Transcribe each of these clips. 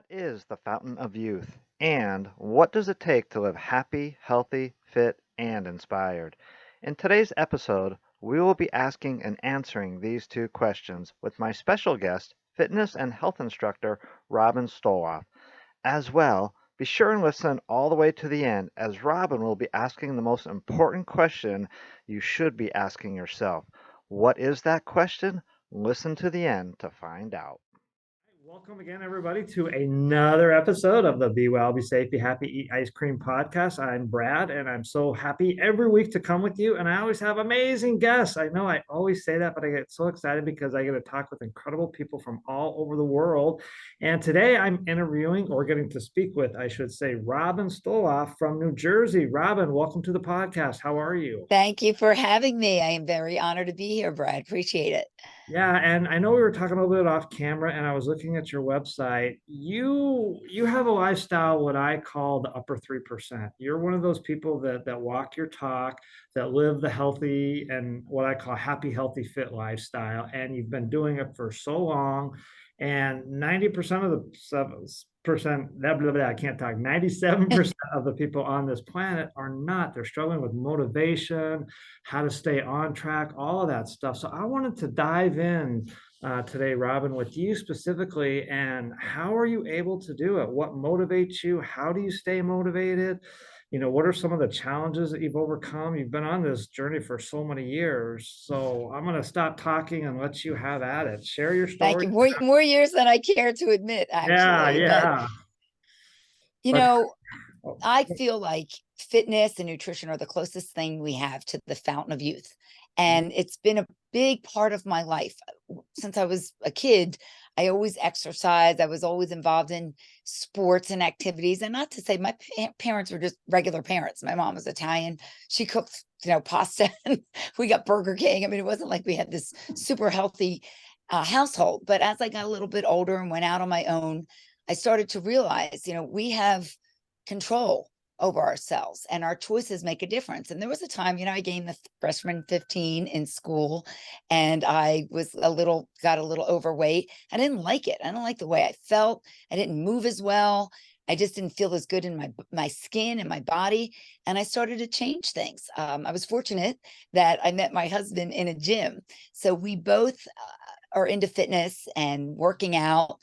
is the fountain of youth? And what does it take to live happy, healthy, fit, and inspired? In today's episode, we will be asking and answering these two questions with my special guest, fitness and health instructor Robin Stoloff. As well, be sure and listen all the way to the end as Robin will be asking the most important question you should be asking yourself. What is that question? Listen to the end to find out. Welcome again, everybody, to another episode of the Be Well, Be Safe, Be Happy, Eat Ice Cream podcast. I'm Brad, and I'm so happy every week to come with you. And I always have amazing guests. I know I always say that, but I get so excited because I get to talk with incredible people from all over the world. And today I'm interviewing, or getting to speak with, I should say, Robin Stoloff from New Jersey. Robin, welcome to the podcast. How are you? Thank you for having me. I am very honored to be here, Brad. Appreciate it. Yeah, and I know we were talking a little bit off camera, and I was looking at your website. You have a lifestyle, what I call the upper 3%. You're one of those people that walk your talk, that live the healthy and what I call happy, healthy, fit lifestyle. And you've been doing it for so long. And 90% of the 7%, blah, blah, blah, I can't talk, 97% of the people on this planet are not. They're struggling with motivation, how to stay on track, all of that stuff. So I wanted to dive in today, Robin, with you specifically, and how are you able to do it? What motivates you? How do you stay motivated? What are some of the challenges that you've overcome? You've been on this journey for so many years. So I'm going to stop talking and let you have at it. Share your Thank story. you. More years than I care to admit, Yeah, actually. But, yeah. you But know, oh, I feel like fitness and nutrition are the closest thing we have to the fountain of youth. And it's been a big part of my life. Since I was a kid, I always exercised. I was always involved in sports and activities. And not to say my parents were just regular parents. My mom was Italian. She cooked, pasta, and we got Burger King. I mean, it wasn't like we had this super healthy household. But as I got a little bit older and went out on my own, I started to realize, we have control over ourselves and our choices make a difference. And there was a time, I gained the freshman 15 in school and I got a little overweight. I didn't like it. I don't like the way I felt. I didn't move as well. I just didn't feel as good in my skin and my body. And I started to change things. I was fortunate that I met my husband in a gym. So we both are into fitness and working out.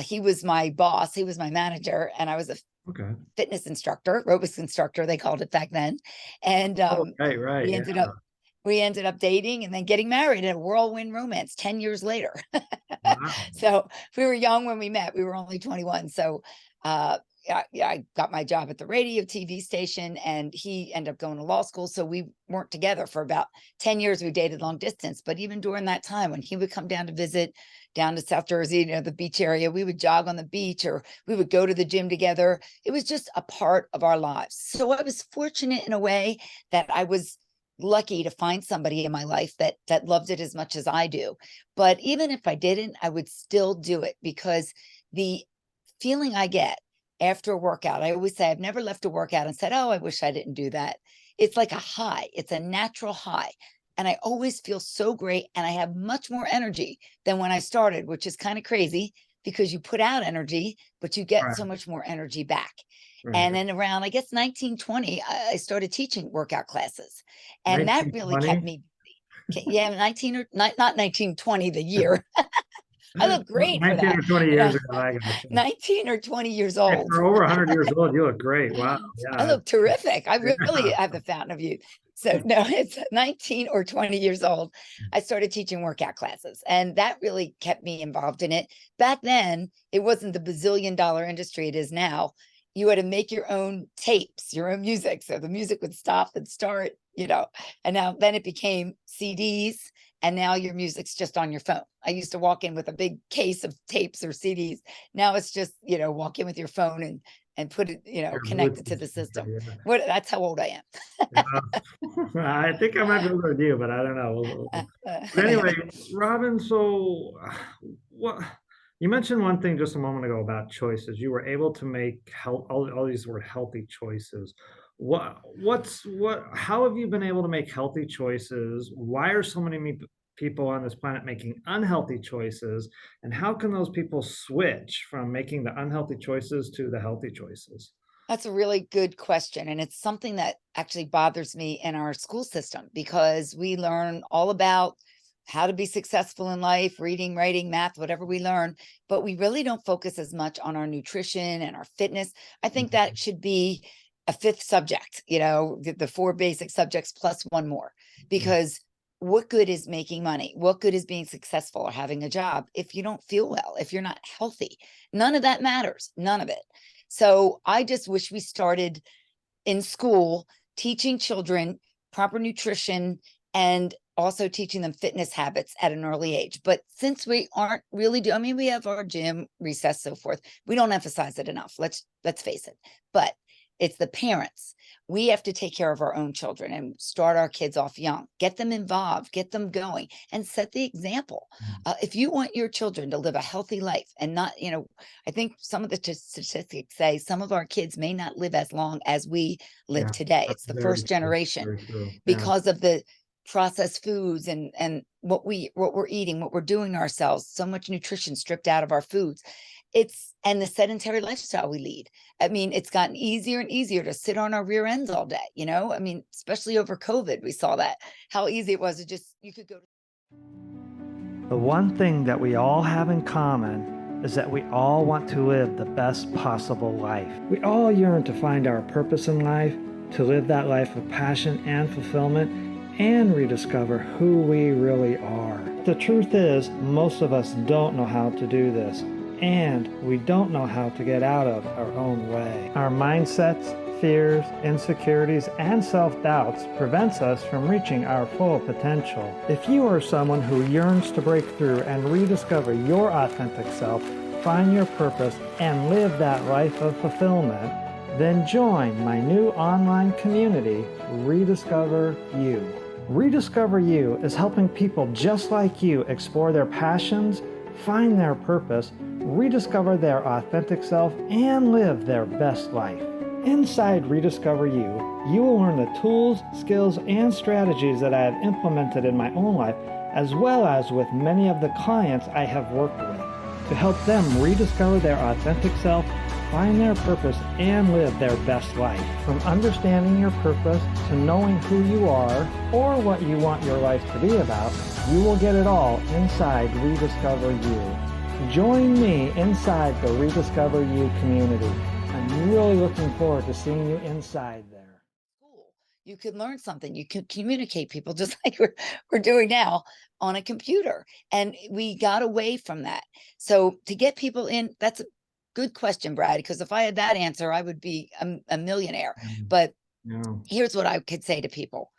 He was my boss. He was my manager. And I was a okay. fitness instructor, aerobics instructor, they called it back then. And Right. we ended up dating and then getting married in a whirlwind romance 10 years later. Wow. So we were young when we met. We were only 21. So I got my job at the radio TV station and he ended up going to law school. So we weren't together for about 10 years. We dated long distance. But even during that time, when he would come down to visit down to South Jersey, the beach area, we would jog on the beach or we would go to the gym together. It was just a part of our lives. So I was fortunate in a way that I was lucky to find somebody in my life that loved it as much as I do. But even if I didn't, I would still do it because the feeling I get after a workout, I always say I've never left a workout and said, oh, I wish I didn't do that. It's like a high. It's a natural high. And I always feel so great. And I have much more energy than when I started, which is kind of crazy because you put out energy, but you get so much more energy back. Right. And then around, I guess, 1920, I started teaching workout classes. And that really kept me, yeah, 19 or not 1920, the year. I look great for 19 that. or 20 years ago, I got you. 19 or 20 years Hey, old. for over 100 years old, you look great. Wow. I Yeah. look terrific. I really Yeah. have the fountain of youth. So no, it's 19 or 20 years old. I started teaching workout classes and that really kept me involved in it. Back then, it wasn't the bazillion-dollar industry it is now. You had to make your own tapes, your own music. So the music would stop and start, and now then it became CDs and now your music's just on your phone. I used to walk in with a big case of tapes or CDs. Now it's just, walk in with your phone and put it, connect it to the system. Yeah. That's how old I Yeah. I think I might be older than you, but I don't know. am. But anyway, Robin, so what you mentioned one thing just a moment ago about choices. You were able to make all these were healthy choices. How have you been able to make healthy choices? Why are so many people on this planet making unhealthy choices, and how can those people switch from making the unhealthy choices to the healthy choices? That's a really good question. And it's something that actually bothers me in our school system because we learn all about how to be successful in life, reading, writing, math, whatever we learn, but we really don't focus as much on our nutrition and our fitness. I think that should be a fifth subject, the four basic subjects plus one more, because what good is making money? What good is being successful or having a job if you don't feel well, if you're not healthy? None of that matters, none of it. So I just wish we started in school teaching children proper nutrition and also teaching them fitness habits at an early age. But since we aren't really we have our gym, recess, so forth. We don't emphasize it enough. Let's face it. But it's the parents. We have to take care of our own children and start our kids off young, get them involved, get them going, and set the example. If you want your children to live a healthy life and not, I think some of the statistics say some of our kids may not live as long as we live Yeah, today. that's It's the very first true. generation Very true. Yeah. because of the processed foods and what we're eating, what we're doing to ourselves, so much nutrition stripped out of our foods. And the sedentary lifestyle we lead. I mean, it's gotten easier and easier to sit on our rear ends all day, I mean, especially over COVID, we saw that, how easy it was to you could go to. The one thing that we all have in common is that we all want to live the best possible life. We all yearn to find our purpose in life, to live that life of passion and fulfillment, and rediscover who we really are. The truth is, most of us don't know how to do this, and we don't know how to get out of our own way. Our mindsets, fears, insecurities, and self-doubts prevents us from reaching our full potential. If you are someone who yearns to break through and rediscover your authentic self, find your purpose, and live that life of fulfillment, then join my new online community, Rediscover You. Rediscover You is helping people just like you explore their passions, find their purpose, rediscover their authentic self, and live their best life. Inside Rediscover You, you will learn the tools, skills, and strategies that I have implemented in my own life, as well as with many of the clients I have worked with, to help them rediscover their authentic self, find their purpose, and live their best life. From understanding your purpose to knowing who you are or what you want your life to be about, you will get it all inside Rediscover You. Join me inside the Rediscover You community. I'm really looking forward to seeing you inside there. Cool. You could learn something. You could communicate people just like we're doing now on a computer. And we got away from that. So to get people in, that's a good question, Brad, because if I had that answer, I would be a millionaire. But here's what I could say to people.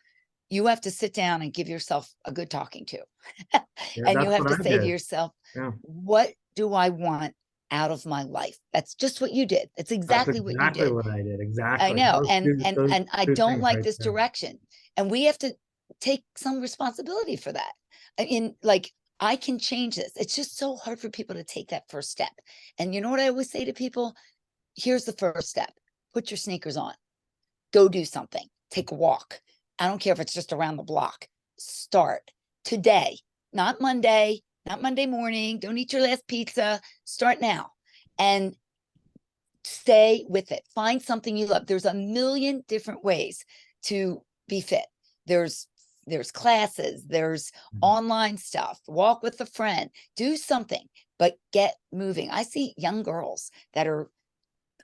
You have to sit down and give yourself a good talking to. And you have to say to yourself, what do I want out of my life? That's just what you did. That's exactly what you did. What I did. Exactly. I know. And I don't like this direction. And we have to take some responsibility for that. I mean, like, I can change this. It's just so hard for people to take that first step. And you know what I always say to people? Here's the first step. Put your sneakers on. Go do something. Take a walk. I don't care if it's just around the block. Start today, not Monday morning. Don't eat your last pizza. Start now and stay with it. Find something you love. There's a million different ways to be fit. There's classes, there's online stuff, walk with a friend, do something, but get moving. I see young girls that are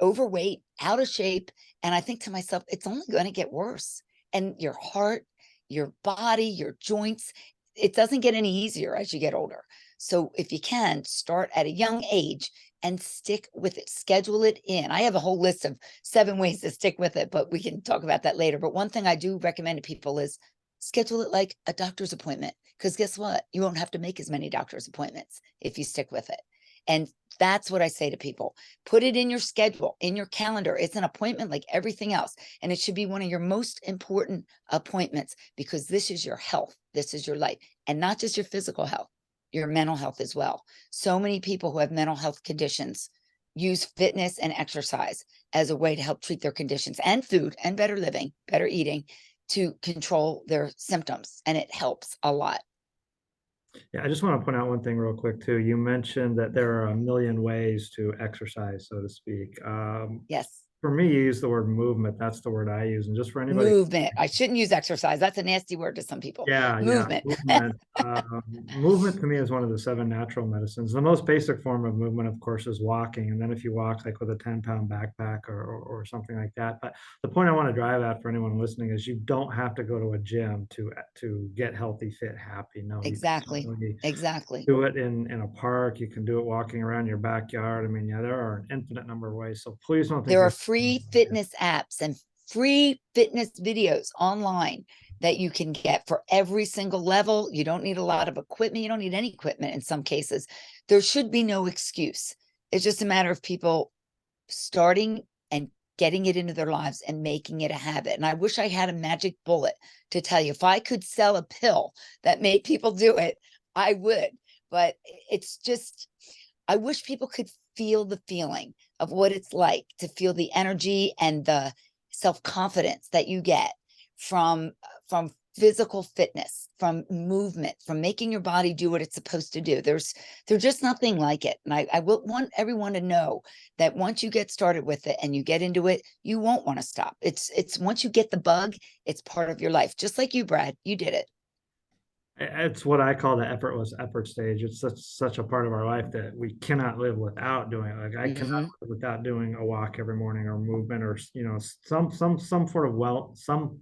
overweight, out of shape, and I think to myself, it's only going to get worse. And your heart, your body, your joints, it doesn't get any easier as you get older. So if you can, start at a young age and stick with it, schedule it in. I have a whole list of 7 ways to stick with it, but we can talk about that later. But one thing I do recommend to people is schedule it like a doctor's appointment, because guess what? You won't have to make as many doctor's appointments if you stick with it. And that's what I say to people. Put it in your schedule, in your calendar. It's an appointment like everything else. And it should be one of your most important appointments, because this is your health. This is your life. And not just your physical health, your mental health as well. So many people who have mental health conditions use fitness and exercise as a way to help treat their conditions, and food and better living, better eating, to control their symptoms. And it helps a lot. Yeah, I just want to point out one thing real quick too. You mentioned that there are a million ways to exercise, so to speak. Yes. For me, you use the word movement. That's the word I use. And just for anybody, Movement. I shouldn't use exercise. That's a nasty word to some people. yeah, Movement. movement. Movement to me is one of the seven natural medicines. The most basic form of movement, of course, is walking. And then if you walk like with a 10-pound backpack or something like that. But the point I want to drive at for anyone listening is you don't have to go to a gym to get healthy, fit, happy. No, you can Exactly. certainly Exactly. do it in a park. You can do it walking around your backyard. I mean, yeah, there are an infinite number of ways. So please don't think There are you're free fitness apps and free fitness videos online that you can get for every single level. You don't need a lot of equipment. You don't need any equipment in some cases. There should be no excuse. It's just a matter of people starting and getting it into their lives and making it a habit. And I wish I had a magic bullet to tell you, if I could sell a pill that made people do it, I would. But it's just, I wish people could feel the feeling of what it's like to feel the energy and the self-confidence that you get from physical fitness, from movement, from making your body do what it's supposed to do. There's just nothing like it. And I will want everyone to know that once you get started with it and you get into it, you won't want to stop. It's once you get the bug, it's part of your life. Just like you, Brad, you did it. It's what I call the effortless effort stage. It's such a part of our life that we cannot live without doing it. Like I cannot Mm-hmm. live without doing a walk every morning or movement or some sort of some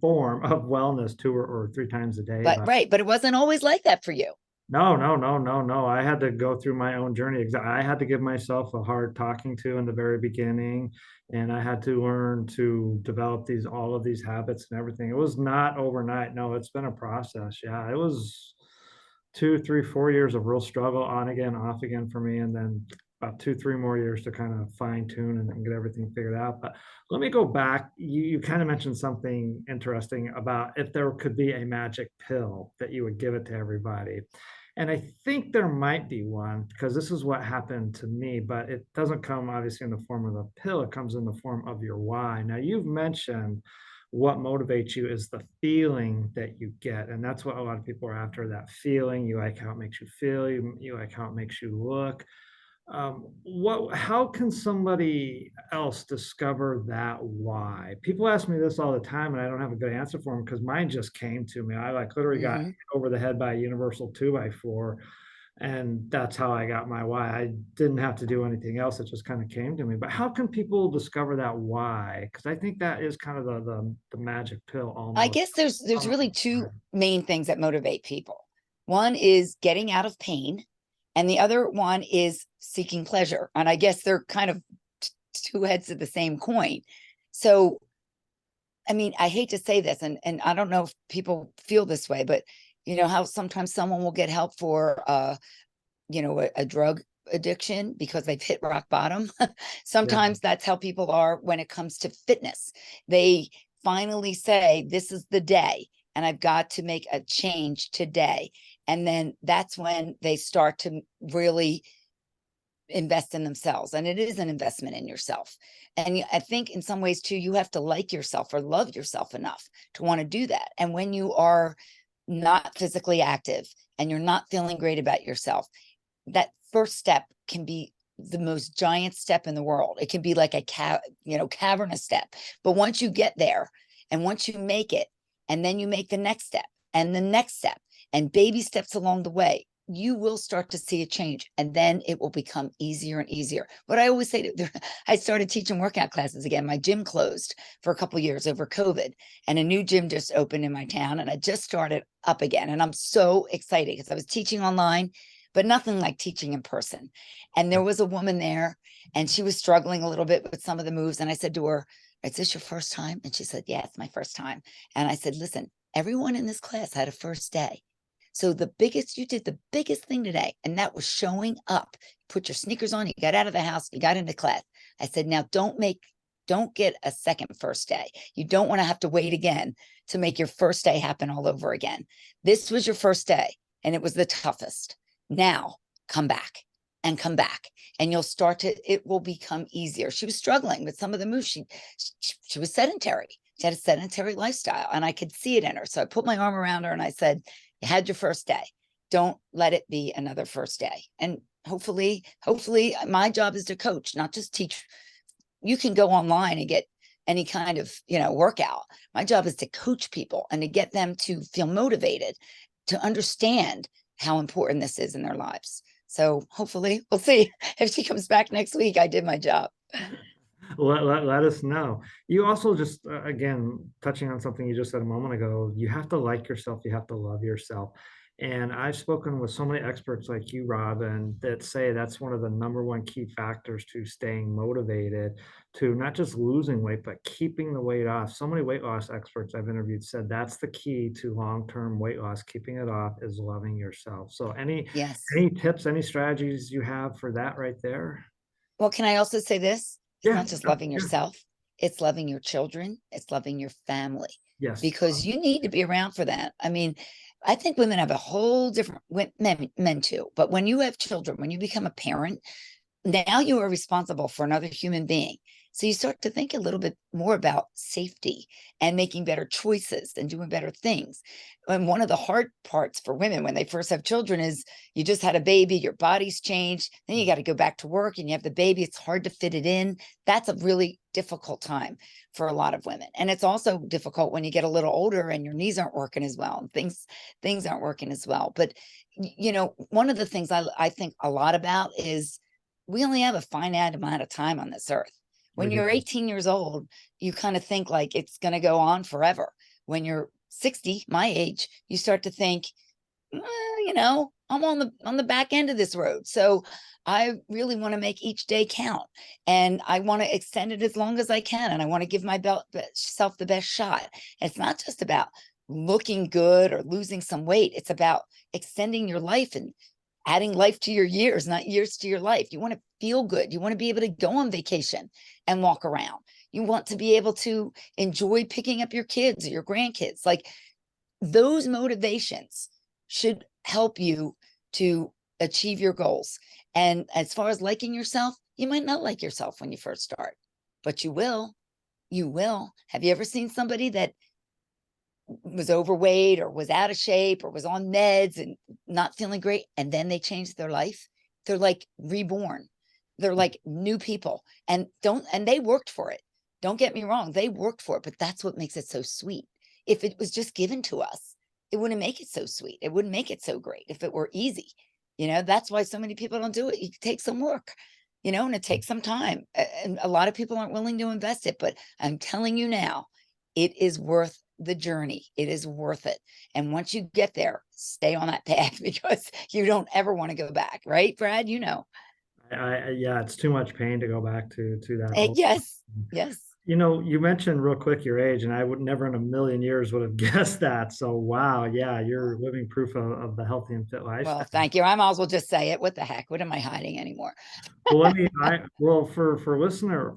form of wellness 2 or 3 times a day. But But right, but it wasn't always like that for you. no. I had to go through my own journey. I had to give myself a hard talking to in the very beginning, and I had to learn to develop all of these habits and everything. It was not overnight. No, it's been a process. Yeah, it was 2, 3, 4 years of real struggle, on again, off again for me, and then about 2, 3 more years to kind of fine tune and get everything figured out. But let me go back. You kind of mentioned something interesting about if there could be a magic pill that you would give it to everybody. And I think there might be one because this is what happened to me, but it doesn't come obviously in the form of a pill. It comes in the form of your why. Now, you've mentioned what motivates you is the feeling that you get. And that's what a lot of people are after, that feeling. You like how it makes you feel, you like how it makes you look. How can somebody else discover that why? People ask me this all the time, and I don't have a good answer for them because mine just came to me. I like literally got Mm-hmm. hit over the head by a universal 2x4, and that's how I got my why. I didn't have to do anything else. It just kind of came to me. But how can people discover that why? Because I think that is kind of the magic pill I almost. guess there's really two main things that motivate people. One is getting out of pain, and the other one is seeking pleasure. And I guess they're kind of two heads of the same coin. So, I mean, I hate to say this, and I don't know if people feel this way, but you know how sometimes someone will get help for a drug addiction because they've hit rock bottom. Yeah. Sometimes that's how people are when it comes to fitness. They finally say, this is the day, and I've got to make a change today. And then that's when they start to really invest in themselves. And it is an investment in yourself. And I think in some ways too, you have to like yourself or love yourself enough to want to do that. And when you are not physically active and you're not feeling great about yourself, that first step can be the most giant step in the world. It can be like a cavernous step. But once you get there and once you make it, and then you make the next step and the next step and baby steps along the way, you will start to see a change, and then it will become easier and easier. What I always say I started teaching workout classes again. My gym closed for a couple of years over COVID, and a new gym just opened in my town, and I just started up again. And I'm so excited because I was teaching online, but nothing like teaching in person. And there was a woman there, and she was struggling a little bit with some of the moves. And I said to her, "Is this your first time?" And she said, "Yeah, it's my first time." And I said, "Listen, everyone in this class had a first day. So you did the biggest thing today, and that was showing up. Put your sneakers on, you got out of the house, you got into class." I said, "Now don't get a second first day. You don't want to have to wait again to make your first day happen all over again. This was your first day, and it was the toughest. Now come back and come back, and it will become easier." She was struggling with some of the moves. She was sedentary. She had a sedentary lifestyle, and I could see it in her. So I put my arm around her and I said, "You had your first day. don't let it be another first day. And hopefully my job is to coach, not just teach. You can go online and get any kind of, workout. My job is to coach people and to get them to feel motivated, to understand how important this is in their lives. So hopefully we'll see if she comes back next week. I did my job. Let us know. You also just, again, touching on something you just said a moment ago, you have to like yourself, you have to love yourself. And I've spoken with so many experts like you, Robin, that say that's one of the number one key factors to staying motivated, to not just losing weight, but keeping the weight off. So many weight loss experts I've interviewed said that's the key to long-term weight loss, keeping it off, is loving yourself. So Yes. any tips, any strategies you have for that right there? Well, can I also say this? It's Yeah, not just sure, loving yeah. yourself, it's loving your children, it's loving your family, Yes. because you need to be around for that. I mean, I think women have a whole different, men too, but when you have children, when you become a parent, now you are responsible for another human being. So you start to think a little bit more about safety and making better choices and doing better things. And one of the hard parts for women when they first have children is you just had a baby, your body's changed, then you got to go back to work and you have the baby. It's hard to fit it in. That's a really difficult time for a lot of women. And it's also difficult when you get a little older and your knees aren't working as well and things aren't working as well. But one of the things I think a lot about is we only have a finite amount of time on this earth. When We do. you're 18 years old, you kind of think like it's going to go on forever. When you're 60, my age, you start to think, I'm on the back end of this road. So I really want to make each day count, and I want to extend it as long as I can. And I want to give myself the best shot. And it's not just about looking good or losing some weight. It's about extending your life and adding life to your years, not years to your life. You want to feel good. You want to be able to go on vacation and walk around. You want to be able to enjoy picking up your kids or your grandkids. Like, those motivations should help you to achieve your goals. And as far as liking yourself, you might not like yourself when you first start, but you will. You will. Have you ever seen somebody that was overweight or was out of shape or was on meds and not feeling great, and then they changed their life? They're like reborn. They're like new people, and they worked for it. Don't get me wrong, they worked for it, but that's what makes it so sweet. If it was just given to us, it wouldn't make it so sweet. It wouldn't make it so great if it were easy. That's why so many people don't do it. It takes some work, and it takes some time. And a lot of people aren't willing to invest it, but I'm telling you now, it is worth the journey. It is worth it. And once you get there, stay on that path because you don't ever want to go back. Right, Brad? Yeah, it's too much pain to go back to that old. Yes. Yes. You mentioned real quick your age, and I would never in a million years would have guessed that. So wow, yeah, you're living proof of the healthy and fit Well, lifestyle. thank you. I might as well just say it. What the heck? What am I hiding anymore? Well, for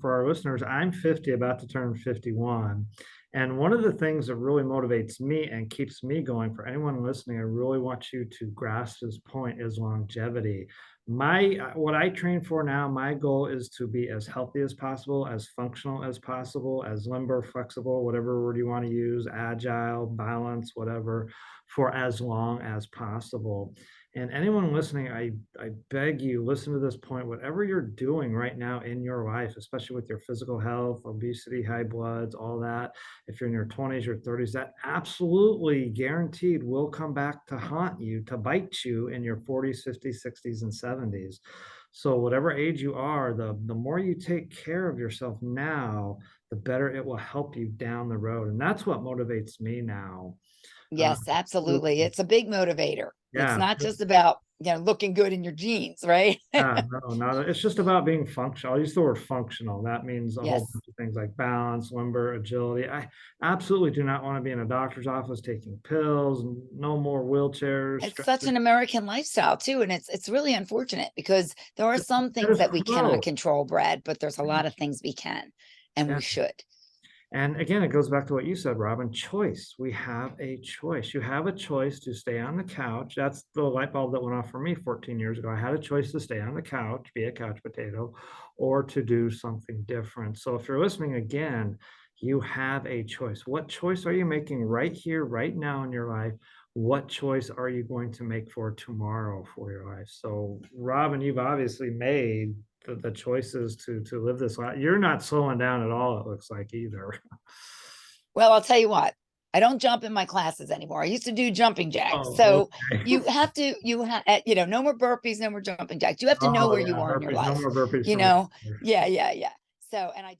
our listeners, I'm 50, about to turn 51. And one of the things that really motivates me and keeps me going, for anyone listening, I really want you to grasp this point, is longevity. What I train for now, my goal is to be as healthy as possible, as functional as possible, as limber, flexible, whatever word you want to use, agile, balance, whatever, for as long as possible. And anyone listening, I beg you, listen to this point. Whatever you're doing right now in your life, especially with your physical health, obesity, high bloods, all that, if you're in your 20s or 30s, that absolutely guaranteed will come back to haunt you, to bite you in your 40s, 50s, 60s, and 70s. So whatever age you are, the more you take care of yourself now, the better it will help you down the road. And that's what motivates me now. Uh, Yes, absolutely. It's a big motivator. It's yeah. not just about, looking good in your jeans, right? Yeah, no, not it's just about being functional. I'll use the word functional. That means a whole Yes. bunch of things like balance, limber, agility. I absolutely do not want to be in a doctor's office taking pills, no more wheelchairs, It's such stretchers. an American lifestyle too, and it's really unfortunate because there are some That things is that we cannot gross. control, Brad, but there's a Yeah, lot of things we can, and yeah. we should. And again, it goes back to what you said, Robin, choice. We have a choice. You have a choice to stay on the couch. That's the light bulb that went off for me 14 years ago. I had a choice to stay on the couch, be a couch potato, or to do something different. So if you're listening again, you have a choice. What choice are you making right here, right now in your life? What choice are you going to make for tomorrow for your life? So, Robin, you've obviously made the choices to live this life. You're not slowing down at all, it looks like, either. Well, I'll tell you what, I don't jump in my classes anymore. I used to do jumping jacks. Oh, So okay. you have to, no more burpees, no more jumping jacks. You have to know Oh, where you yeah, are in your burpees, no life, more burpees you for me. know? Yeah, yeah, yeah. So, and I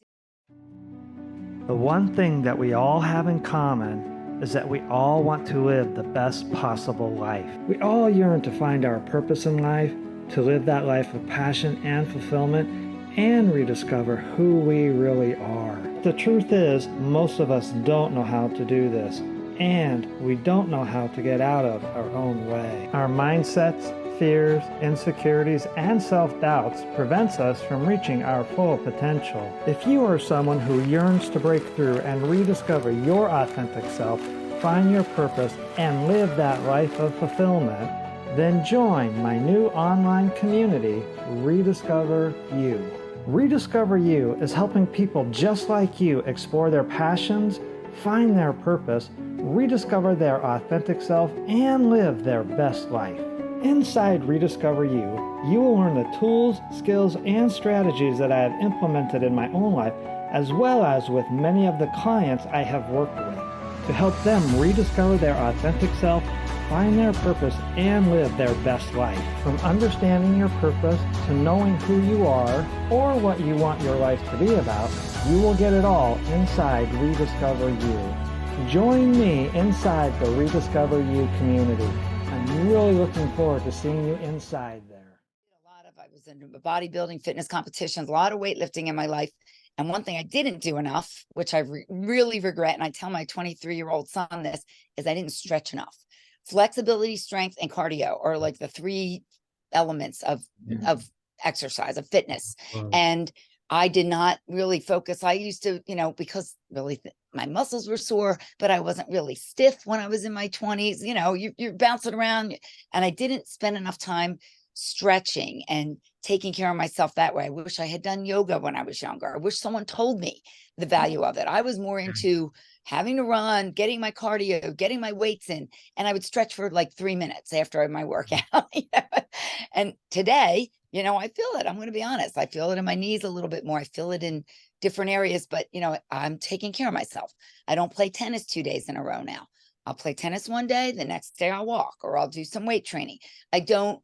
The one thing that we all have in common is that we all want to live the best possible life. We all yearn to find our purpose in life, to live that life of passion and fulfillment, and rediscover who we really are. The truth is, most of us don't know how to do this, and we don't know how to get out of our own way. Our mindsets, fears, insecurities, and self-doubts prevents us from reaching our full potential. If you are someone who yearns to break through and rediscover your authentic self, find your purpose, and live that life of fulfillment, then join my new online community, Rediscover You. Rediscover You is helping people just like you explore their passions, find their purpose, rediscover their authentic self, and live their best life. Inside Rediscover You, you will learn the tools, skills, and strategies that I have implemented in my own life, as well as with many of the clients I have worked with, to help them rediscover their authentic self, find their purpose, and live their best life. From understanding your purpose to knowing who you are or what you want your life to be about, you will get it all inside Rediscover You. Join me inside the Rediscover You community. I'm really looking forward to seeing you inside there. I was in bodybuilding, fitness competitions, a lot of weightlifting in my life. And one thing I didn't do enough, which I really regret, and I tell my 23-year-old son this, is I didn't stretch enough. Flexibility, strength, and cardio are like the three elements of exercise, of fitness. And I did not really focus. I used to, because really my muscles were sore, but I wasn't really stiff when I was in my 20s. You're bouncing around, and I didn't spend enough time stretching and taking care of myself that way. I wish I had done yoga when I was younger. I wish someone told me the value of it. I was more into having to run, getting my cardio, getting my weights in, and I would stretch for like 3 minutes after my workout. And today, I feel it. I'm going to be honest. I feel it in my knees a little bit more. I feel it in different areas, but I'm taking care of myself. I don't play tennis 2 days in a row now. I'll play tennis one day, the next day I'll walk, or I'll do some weight training. I don't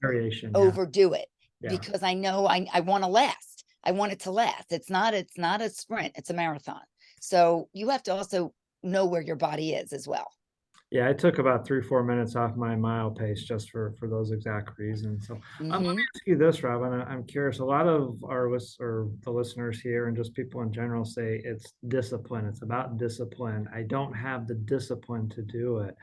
overdo it because I know I want to last. I want it to last. It's not a sprint, it's a marathon. So you have to also know where your body is as well. Yeah, I took about 3-4 minutes off my mile pace just for those exact reasons. So let me ask you this, Robin. I'm curious. A lot of the listeners here and just people in general say it's discipline. It's about discipline. I don't have the discipline to do it.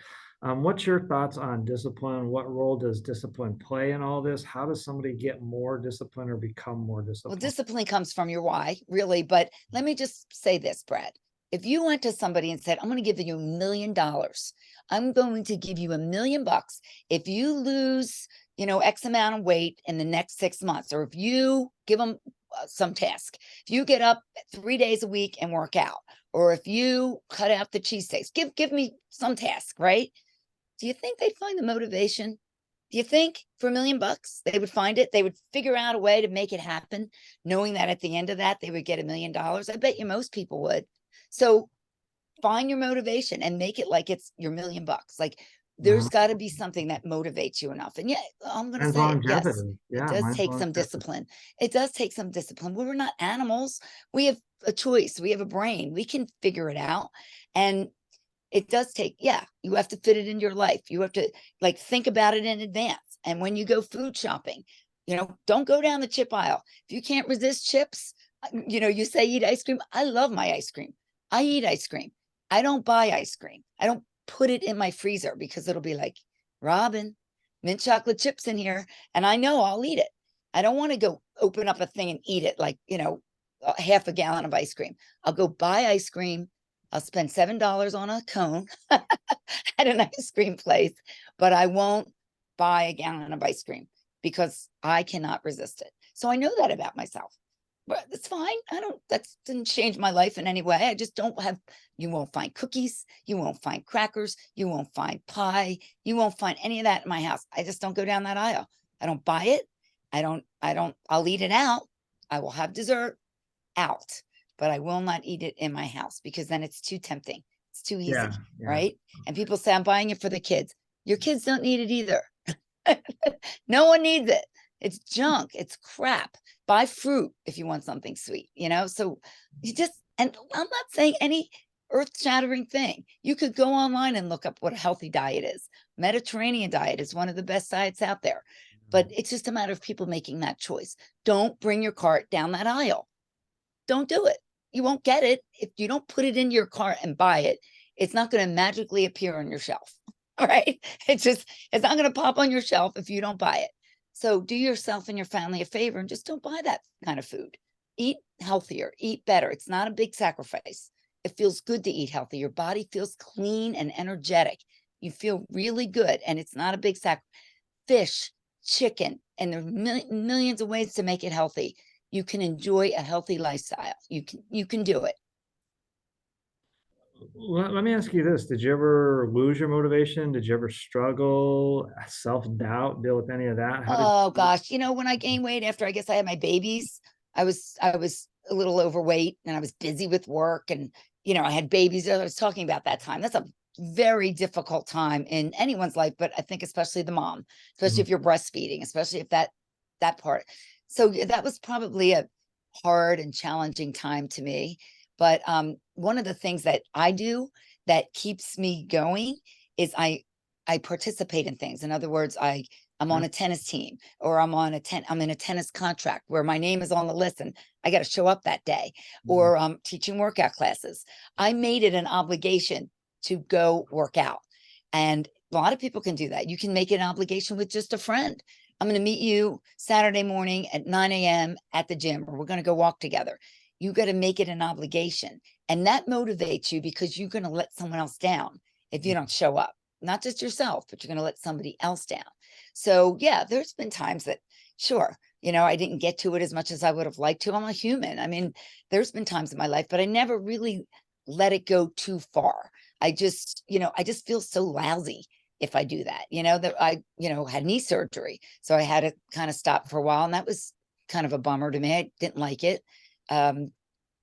What's your thoughts on discipline? What role does discipline play in all this? How does somebody get more discipline or become more disciplined? Well, discipline comes from your why, really. But let me just say this, Brad. If you went to somebody and said, I'm going to give you $1 million, I'm going to give you $1 million if you lose, X amount of weight in the next 6 months, or if you give them some task, if you get up 3 days a week and work out, or if you cut out the cheesesteaks, give me some task, right? Do you think they'd find the motivation? Do you think for $1 million they would find it? They would figure out a way to make it happen, knowing that at the end of that, they would get $1 million. I bet you most people would. So find your motivation and make it like it's your $1 million. Like there's got to be something that motivates you enough. And I'm going to say it, yes, it does take some discipline. It does take some discipline. We're not animals. We have a choice. We have a brain. We can figure it out. And it does take, you have to fit it into your life. You have to think about it in advance. And when you go food shopping, don't go down the chip aisle. If you can't resist chips, you say eat ice cream. I love my ice cream. I eat ice cream. I don't buy ice cream. I don't put it in my freezer because it'll be like, Robin, mint chocolate chips in here. And I know I'll eat it. I don't want to go open up a thing and eat it like, half a gallon of ice cream. I'll go buy ice cream. I'll spend $7 on a cone at an ice cream place, but I won't buy a gallon of ice cream because I cannot resist it. So I know that about myself. But it's fine. That didn't change my life in any way. I just don't have, you won't find cookies. You won't find crackers. You won't find pie. You won't find any of that in my house. I just don't go down that aisle. I don't buy it. I'll eat it out. I will have dessert out, but I will not eat it in my house because then it's too tempting. It's too easy, Yeah. right? And people say, I'm buying it for the kids. Your kids don't need it either. No one needs it. It's junk. It's crap. Buy fruit if you want something sweet, So and I'm not saying any earth-shattering thing. You could go online and look up what a healthy diet is. Mediterranean diet is one of the best diets out there. But it's just a matter of people making that choice. Don't bring your cart down that aisle. Don't do it. You won't get it. If you don't put it in your cart and buy it, it's not going to magically appear on your shelf. All right. It's not going to pop on your shelf if you don't buy it. So do yourself and your family a favor and just don't buy that kind of food. Eat healthier, eat better. It's not a big sacrifice. It feels good to eat healthy. Your body feels clean and energetic. You feel really good. And it's not a big sacrifice. Fish, chicken, and there are millions of ways to make it healthy. You can enjoy a healthy lifestyle. You can do it. Let me ask you this. Did you ever lose your motivation? Did you ever struggle, self-doubt, deal with any of that? Oh gosh, when I gained weight after I guess I had my babies, I was a little overweight and I was busy with work and I had babies. I was talking about that time. That's a very difficult time in anyone's life, but I think especially the mom, especially if you're breastfeeding, especially if that part. So that was probably a hard and challenging time to me. But one of the things that I do that keeps me going is I participate in things. In other words, I'm on a tennis team, or I'm in a tennis contract where my name is on the list and I got to show up that day, or I'm teaching workout classes. I made it an obligation to go work out. And a lot of people can do that. You can make it an obligation with just a friend. I'm going to meet you Saturday morning at 9 a.m. at the gym, or we're going to go walk together. You got to make it an obligation. And that motivates you because you're going to let someone else down if you don't show up. Not just yourself, but you're going to let somebody else down. So yeah, there's been times that, sure, I didn't get to it as much as I would have liked to. I'm a human. I mean, there's been times in my life, but I never really let it go too far. I just feel so lousy if I do that, that I, had knee surgery. So I had to kind of stop for a while. And that was kind of a bummer to me. I didn't like it. The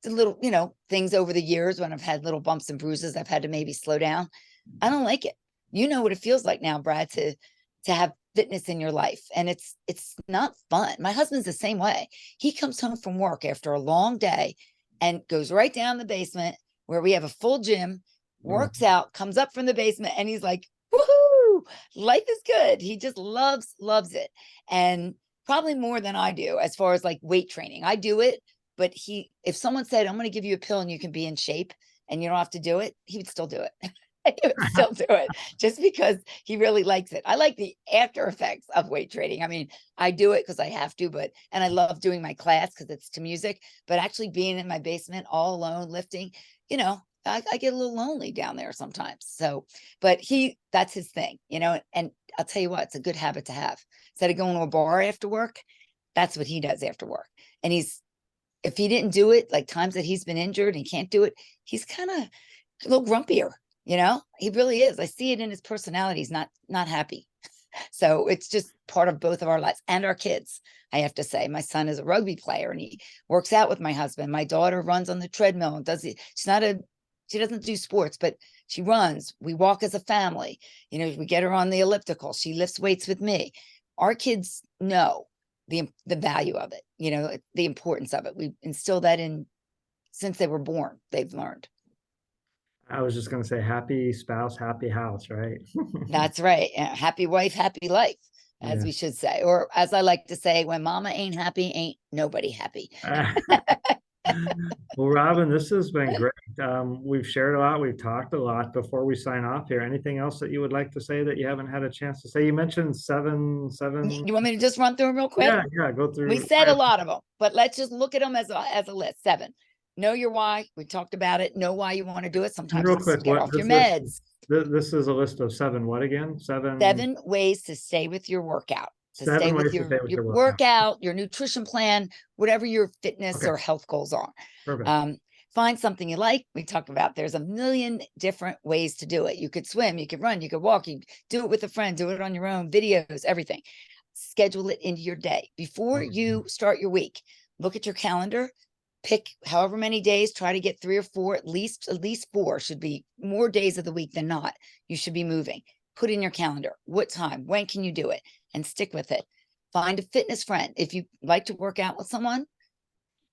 little, things over the years when I've had little bumps and bruises, I've had to maybe slow down. I don't like it. You know what it feels like now, Brad, to have fitness in your life. And it's not fun. My husband's the same way. He comes home from work after a long day and goes right down the basement where we have a full gym, works out, comes up from the basement, and he's like, woohoo, life is good. He just loves it. And probably more than I do as far as like weight training. I do it, but if someone said, I'm going to give you a pill and you can be in shape and you don't have to do it, he would still do it. He would still do it just because he really likes it. I like the after effects of weight training. I mean, I do it because I have to, and I love doing my class because it's to music, but actually being in my basement all alone, lifting, I get a little lonely down there sometimes. So, but that's his thing, and I'll tell you what, it's a good habit to have. Instead of going to a bar after work, that's what he does after work. And if he didn't do it, like times that he's been injured and he can't do it, he's kind of a little grumpier. He really is. I see it in his personality. He's not happy. So it's just part of both of our lives and our kids. I have to say, my son is a rugby player and he works out with my husband. My daughter runs on the treadmill and she doesn't do sports, but she runs. We walk as a family. We get her on the elliptical. She lifts weights with me. Our kids know the value of it, the importance of it. We instill that in since they were born. They've learned. I was just going to say happy spouse, happy house, right? That's right. Happy wife, happy life, as we should say. Or as I like to say, when mama ain't happy, ain't nobody happy. Well, Robin, this has been great. We've shared a lot. We've talked a lot. Before we sign off here, anything else that you would like to say that you haven't had a chance to say? You mentioned seven. You want me to just run through them real quick? Yeah, go through. We said a lot of them, but let's just look at them as a list. 7. Know your why. We talked about it. Know why you want to do it. Sometimes real quick, get off your meds. This is a list of 7. What again? 7 ways to stay with your workout. to 7 stay with ways to stay with your your workout. workout, your nutrition plan, whatever your fitness Okay. or health goals are. Perfect. Find something you like. We talked about there's a million different ways to do it. You could swim, you could run, you could walk, you could do it with a friend, do it on your own, videos, everything. Schedule it into your day. Before you start your week, look at your calendar, pick however many days, try to get 3 or 4, at least 4 should be more days of the week than not. You should be moving. Put in your calendar, what time, when can you do it, and stick with it. Find a fitness friend. If you like to work out with someone,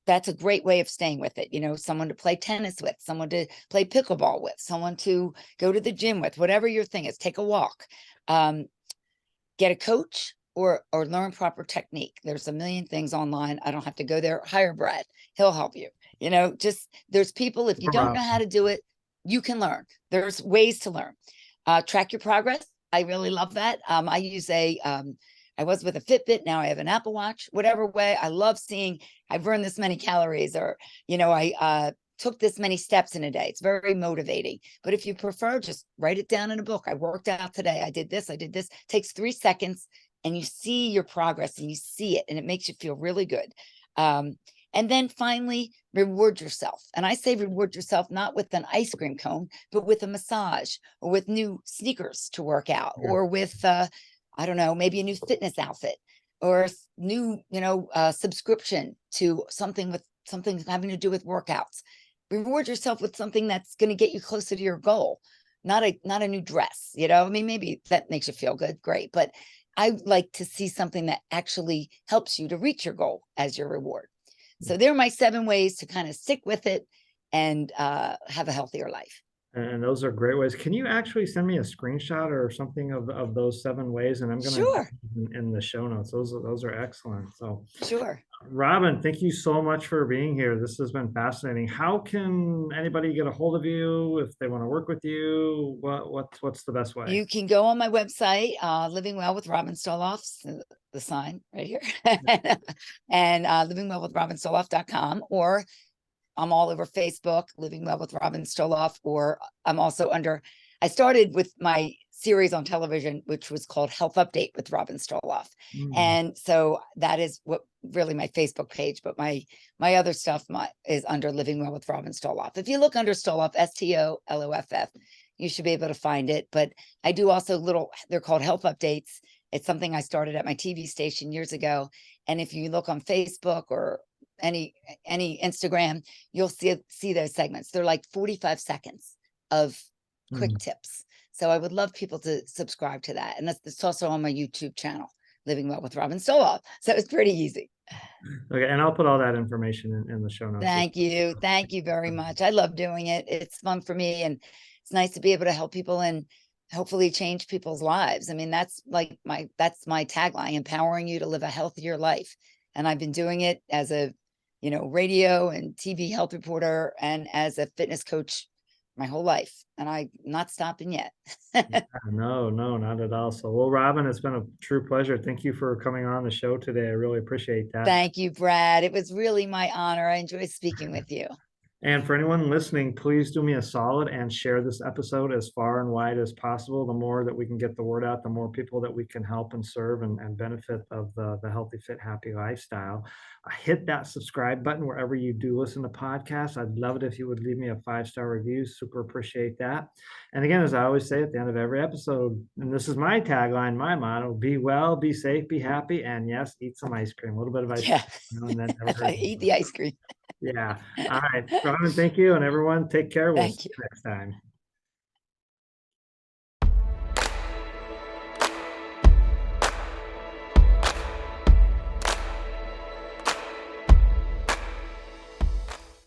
that's a great way of staying with it. You know, someone to play tennis with, someone to play pickleball with, someone to go to the gym with, whatever your thing is. Take a walk, get a coach, or learn proper technique. There's a million things online. I don't have to go there. Hire Brad, he'll help you. You know, just there's people, if you don't know how to do it, you can learn. There's ways to learn. Track your progress. I really love that. I use I was with a Fitbit, now I have an Apple Watch. Whatever way, I love seeing I've burned this many calories, or, you know, I took this many steps in a day. It's very motivating. But if you prefer, just write it down in a book. I worked out today. I did this. I did this. It takes 3 seconds, and you see your progress, and you see it, and it makes you feel really good. And then finally, reward yourself. And I say reward yourself not with an ice cream cone, but with a massage, or with new sneakers to work out, or with I don't know, maybe a new fitness outfit, or new, you know, subscription to something having to do with workouts. Reward yourself with something that's going to get you closer to your goal, not a new dress. You know, I mean, maybe that makes you feel good, great, but I like to see something that actually helps you to reach your goal as your reward. So there are my 7 ways to kind of stick with it and have a healthier life. And those are great ways. Can you actually send me a screenshot or something of those 7 ways? And I'm going Sure. to in the show notes. Those are excellent. So Sure. Robin, thank you so much for being here. This has been fascinating. How can anybody get a hold of you if they want to work with you? What's the best way? You can go on my website, Living Well with Robin Stoloff, the sign right here, and livingwellwithrobinstoloff.com, or I'm all over Facebook, Living Well with Robin Stoloff, or I'm also I started with my series on television, which was called Health Update with Robin Stoloff. And so that is what really my Facebook page, but my other stuff is under Living Well with Robin Stoloff. If you look under Stoloff, Stoloff, you should be able to find it. But I do also they're called Health Updates. It's something I started at my TV station years ago. And if you look on Facebook or any Instagram, you'll see those segments. They're like 45 seconds of quick tips. So I would love people to subscribe to that. And it's also on my YouTube channel, Living Well with Robin Stoloff. So it's pretty easy. Okay, and I'll put all that information in the show notes. Thank you. Thank you very much. I love doing it. It's fun for me, and it's nice to be able to help people and hopefully change people's lives. I mean, that's my tagline: empowering you to live a healthier life. And I've been doing it as a, you know, radio and TV health reporter and as a fitness coach my whole life, and I'm not stopping yet. No, not at all. So, well, Robin, it's been a true pleasure. Thank you for coming on the show today. I really appreciate that. Thank you, Brad. It was really my honor. I enjoyed speaking with you. And for anyone listening, please do me a solid and share this episode as far and wide as possible. The more that we can get the word out, the more people that we can help and serve and benefit of the healthy, fit, happy lifestyle. Hit that subscribe button wherever you do listen to podcasts. I'd love it if you would leave me a 5-star review. Super appreciate that. And again, as I always say at the end of every episode, and this is my tagline, my motto: be well, be safe, be happy, and yes, eat some ice cream. A little bit of ice cream. You know, and then eat the ice cream. Yeah. All right. Robin, thank you. And everyone, take care. We'll see you next time.